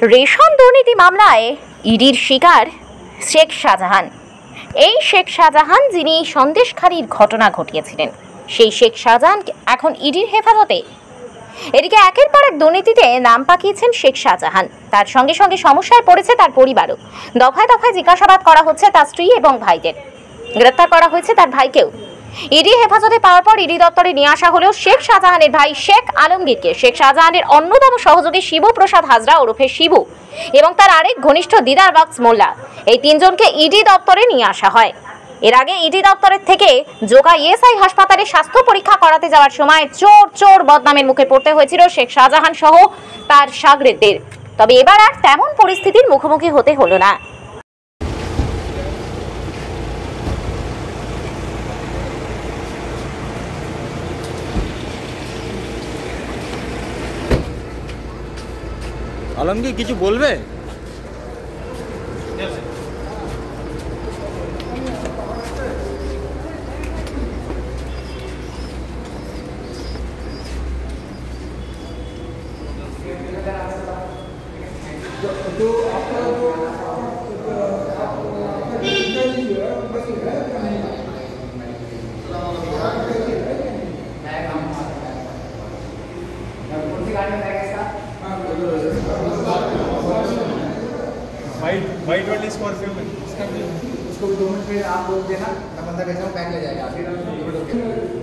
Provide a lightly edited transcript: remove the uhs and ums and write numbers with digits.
Ration দুর্নীতি মামলায় ইডির শিকার শেখ শাহজাহান। এই শেখ শাহজাহান যিনি সন্দেশখালীর ঘটনা ঘটিয়েছিলেন, সেই শেখ শাহজাহান এখন ইডির হেফাজতে। এদিকে একের পর এক দুর্নীতিতে নাম পাকিয়েছেন শেখ শাহজাহান। তার সঙ্গে সঙ্গে সমস্যায় পড়েছে তার পরিবারও। দফায় দফায় জিজ্ঞাসাবাদ করা হচ্ছে তার স্ত্রী এবং ভাইদের। গ্রেপ্তার করা হয়েছে তার ভাইকেও। ইডি হেফাজতে পাওয়ার পর ইডি দপ্তরে নিয়ে আসা হলেও শেখ শাহজাহানের ভাই শেখ আলমগীরকে শেখ শাহজাহানের অন্যতম সহযোগী শিবু প্রসাদ হাজরা ওরফে শিবু এবং তার আরেক ঘনিষ্ঠ দিদার বক্স মোল্লা, এই তিনজনকে ইডি দপ্তরে নিয়ে আসা হয়। এর আগে ইডি দপ্তরের থেকে জোকা ইএসআই হাসপাতালে স্বাস্থ্য পরীক্ষা করাতে যাওয়ার সময় চোর বদনামের মুখে পড়তে হয়েছিল শেখ শাহজাহান সহ তার শাগরেদদের। তবে এবার আর তেমন পরিস্থিতির মুখোমুখি হতে হলো না। আলমগীর কিছু বলবে? वाइट वाली स्कॉर्पियो में उसको भी 2 मिनट में आप लोग देना, मैं बंदा कैसे पैक ले जाएगा।